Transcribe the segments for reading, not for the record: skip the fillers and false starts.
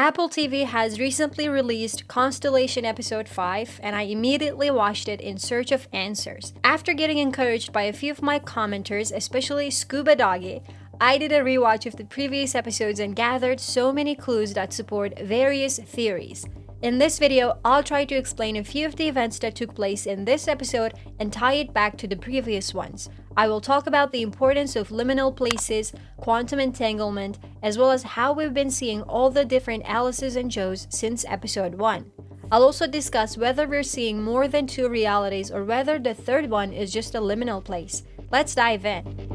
Apple TV has recently released Constellation Episode 5, and I immediately watched it in search of answers. After getting encouraged by a few of my commenters, especially Scuba Doggy, I did a rewatch of the previous episodes and gathered so many clues that support various theories. In this video, I'll try to explain a few of the events that took place in this episode and tie it back to the previous ones. I will talk about the importance of liminal places, quantum entanglement, as well as how we've been seeing all the different Alices and Joes since episode 1. I'll also discuss whether we're seeing more than two realities or whether the third one is just a liminal place. Let's dive in.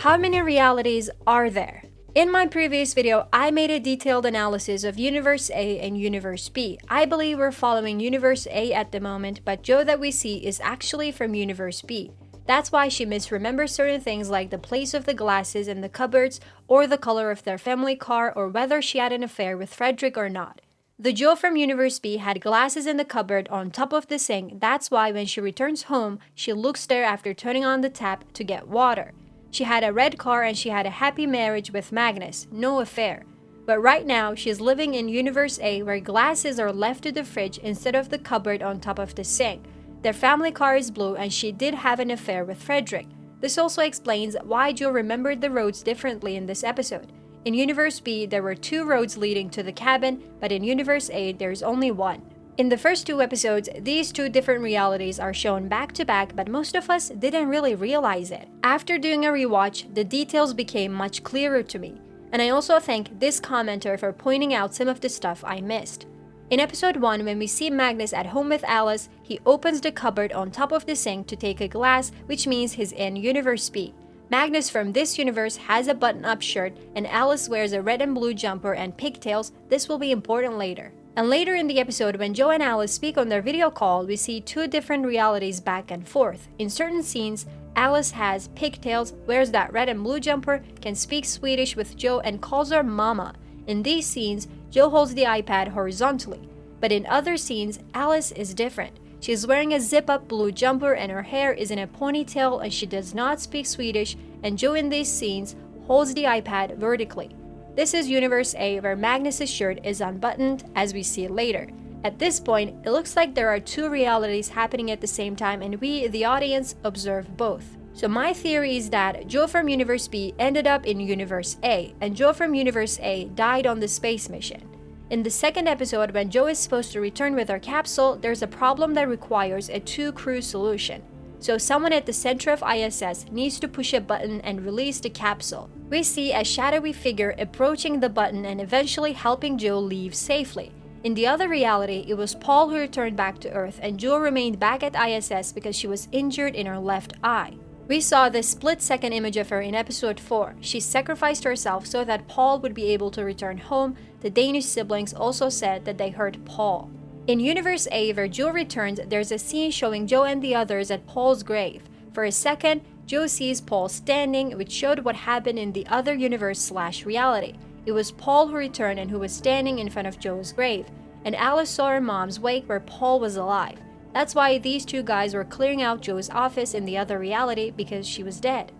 How many realities are there? In my previous video, I made a detailed analysis of Universe A and Universe B. I believe we're following Universe A at the moment, but Jo that we see is actually from Universe B. That's why she misremembers certain things like the place of the glasses in the cupboards, or the color of their family car, or whether she had an affair with Frederick or not. The Jo from Universe B had glasses in the cupboard on top of the sink. That's why when she returns home, she looks there after turning on the tap to get water. She had a red car and she had a happy marriage with Magnus, no affair. But right now, she's living in Universe A where glasses are left to the fridge instead of the cupboard on top of the sink. Their family car is blue and she did have an affair with Frederick. This also explains why Jo remembered the roads differently in this episode. In Universe B, there were two roads leading to the cabin, but in Universe A, there's only one. In the first two episodes, these two different realities are shown back to back, but most of us didn't really realize it. After doing a rewatch, the details became much clearer to me, and I also thank this commenter for pointing out some of the stuff I missed. In episode 1, when we see Magnus at home with Alice, he opens the cupboard on top of the sink to take a glass, which means he's in Universe B. Magnus from this universe has a button-up shirt, and Alice wears a red and blue jumper and pigtails. This will be important later. And later in the episode, when Jo and Alice speak on their video call, we see two different realities back and forth. In certain scenes, Alice has pigtails, wears that red and blue jumper, can speak Swedish with Jo and calls her mama. In these scenes, Jo holds the iPad horizontally. But in other scenes, Alice is different. She's wearing a zip-up blue jumper and her hair is in a ponytail and she does not speak Swedish, and Jo in these scenes holds the iPad vertically. This is Universe A where Magnus' shirt is unbuttoned, as we see later. At this point, it looks like there are two realities happening at the same time and we, the audience, observe both. So my theory is that Jo from Universe B ended up in Universe A, and Jo from Universe A died on the space mission. In the second episode, when Jo is supposed to return with her capsule, there's a problem that requires a two-crew solution. So someone at the center of ISS needs to push a button and release the capsule. We see a shadowy figure approaching the button and eventually helping Jo leave safely. In the other reality, it was Paul who returned back to Earth and Jo remained back at ISS because she was injured in her left eye. We saw this split-second image of her in episode 4. She sacrificed herself so that Paul would be able to return home. The Danish siblings also said that they heard Paul. In Universe A, where Jo returns, there's a scene showing Jo and the others at Paul's grave. For a second, Jo sees Paul standing, which showed what happened in the other universe/reality. It was Paul who returned and who was standing in front of Jo's grave, and Alice saw her mom's wake where Paul was alive. That's why these two guys were clearing out Jo's office in the other reality, because she was dead.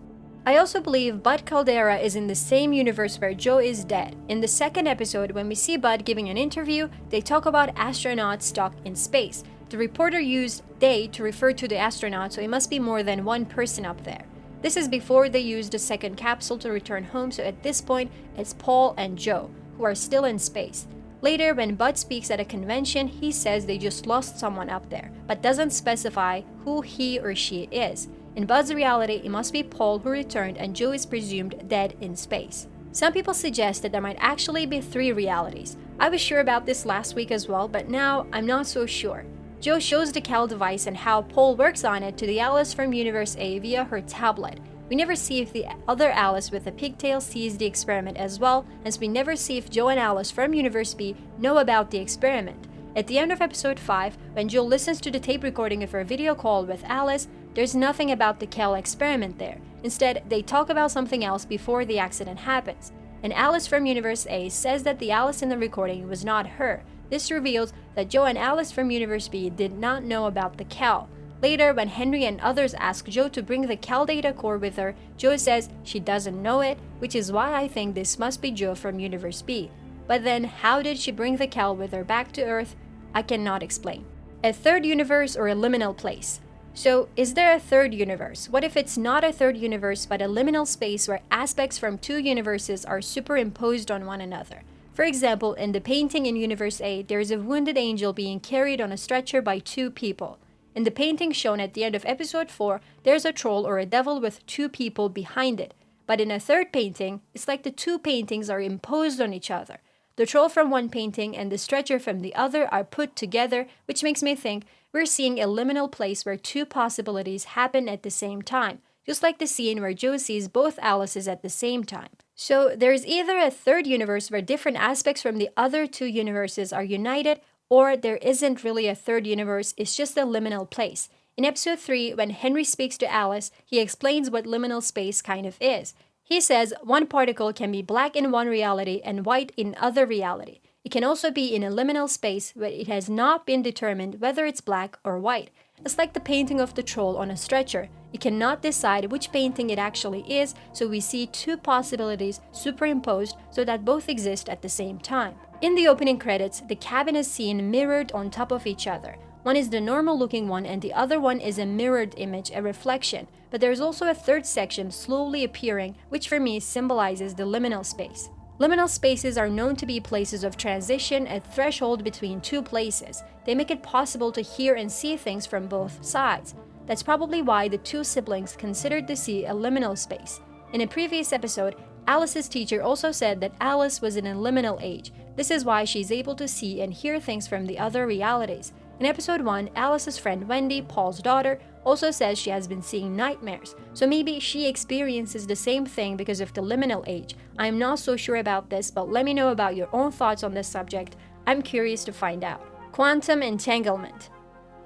I also believe Bud Caldera is in the same universe where Jo is dead. In the second episode, when we see Bud giving an interview, they talk about astronauts stuck in space. The reporter used "they" to refer to the astronauts, so it must be more than one person up there. This is before they used the second capsule to return home, so at this point, it's Paul and Jo, who are still in space. Later, when Bud speaks at a convention, he says they just lost someone up there, but doesn't specify who he or she is. In Bud's reality, it must be Paul who returned and Jo is presumed dead in space. Some people suggest that there might actually be three realities. I was sure about this last week as well, but now I'm not so sure. Jo shows the Cal device and how Paul works on it to the Alice from Universe A via her tablet. We never see if the other Alice with the pigtail sees the experiment as well, as we never see if Jo and Alice from Universe B know about the experiment. At the end of episode 5, when Jo listens to the tape recording of her video call with Alice, there's nothing about the Cal experiment there. Instead, they talk about something else before the accident happens. And Alice from Universe A says that the Alice in the recording was not her. This reveals that Jo and Alice from Universe B did not know about the Cal. Later, when Henry and others ask Jo to bring the Cal data core with her, Jo says she doesn't know it, which is why I think this must be Jo from Universe B. But then, how did she bring the Cal with her back to Earth? I cannot explain. A third universe or a liminal place? So, is there a third universe? What if it's not a third universe but a liminal space where aspects from two universes are superimposed on one another? For example, in the painting in Universe A, there is a wounded angel being carried on a stretcher by two people. In the painting shown at the end of episode 4, there's a troll or a devil with two people behind it. But in a third painting, it's like the two paintings are imposed on each other. The troll from one painting and the stretcher from the other are put together, which makes me think we're seeing a liminal place where two possibilities happen at the same time, just like the scene where Jo sees both Alices at the same time. So there's either a third universe where different aspects from the other two universes are united, or there isn't really a third universe, it's just a liminal place. In episode 3, when Henry speaks to Alice, he explains what liminal space kind of is. He says one particle can be black in one reality and white in other reality. It can also be in a liminal space where it has not been determined whether it's black or white. It's like the painting of the troll on a stretcher. It cannot decide which painting it actually is, so we see two possibilities superimposed so that both exist at the same time. In the opening credits, the cabin is seen mirrored on top of each other. One is the normal looking one and the other one is a mirrored image, a reflection. But there's also a third section slowly appearing, which for me symbolizes the liminal space. Liminal spaces are known to be places of transition, a threshold between two places. They make it possible to hear and see things from both sides. That's probably why the two siblings considered the sea a liminal space. In a previous episode, Alice's teacher also said that Alice was in a liminal age. This is why she's able to see and hear things from the other realities. In episode 1, Alice's friend Wendy, Paul's daughter, also says she has been seeing nightmares. So maybe she experiences the same thing because of the liminal age. I am not so sure about this, but let me know about your own thoughts on this subject. I'm curious to find out. Quantum entanglement.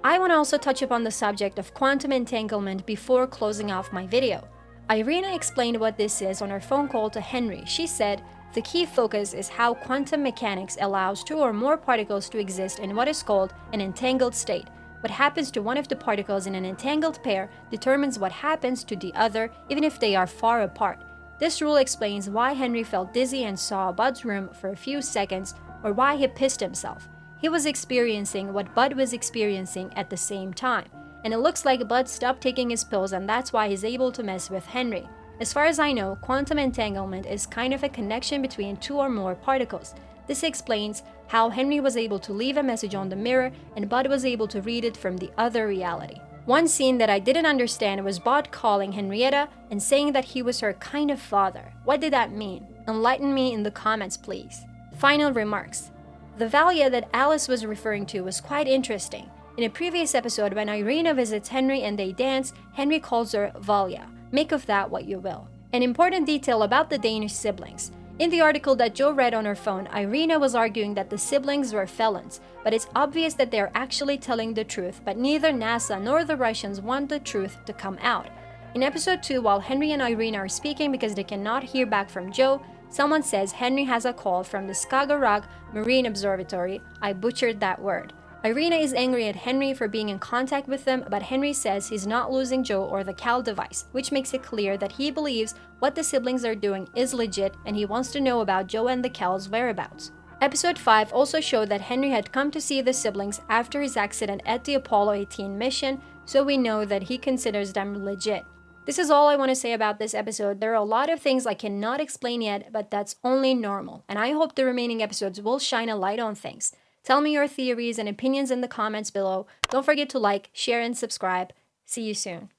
I want to also touch upon the subject of quantum entanglement before closing off my video. Irina explained what this is on her phone call to Henry. She said, the key focus is how quantum mechanics allows two or more particles to exist in what is called an entangled state. What happens to one of the particles in an entangled pair determines what happens to the other, even if they are far apart. This rule explains why Henry felt dizzy and saw Bud's room for a few seconds, or why he pissed himself. He was experiencing what Bud was experiencing at the same time. And it looks like Bud stopped taking his pills and that's why he's able to mess with Henry. As far as I know, quantum entanglement is kind of a connection between two or more particles. This explains how Henry was able to leave a message on the mirror and Bud was able to read it from the other reality. One scene that I didn't understand was Bud calling Henrietta and saying that he was her kind of father. What did that mean? Enlighten me in the comments, please. Final remarks. The Valia that Alice was referring to was quite interesting. In a previous episode, when Irina visits Henry and they dance, Henry calls her Valia. Make of that what you will. An important detail about the Danish siblings. In the article that Jo read on her phone, Irina was arguing that the siblings were felons, but it's obvious that they are actually telling the truth, but neither NASA nor the Russians want the truth to come out. In episode 2, while Henry and Irina are speaking because they cannot hear back from Jo, someone says Henry has a call from the Skagerrak Marine Observatory. I butchered that word. Irina is angry at Henry for being in contact with them, but Henry says he's not losing Jo or the Cal device, which makes it clear that he believes what the siblings are doing is legit and he wants to know about Jo and the Cal's whereabouts. Episode 5 also showed that Henry had come to see the siblings after his accident at the Apollo 18 mission, so we know that he considers them legit. This is all I want to say about this episode. There are a lot of things I cannot explain yet, but that's only normal, and I hope the remaining episodes will shine a light on things. Tell me your theories and opinions in the comments below. Don't forget to like, share, and subscribe. See you soon.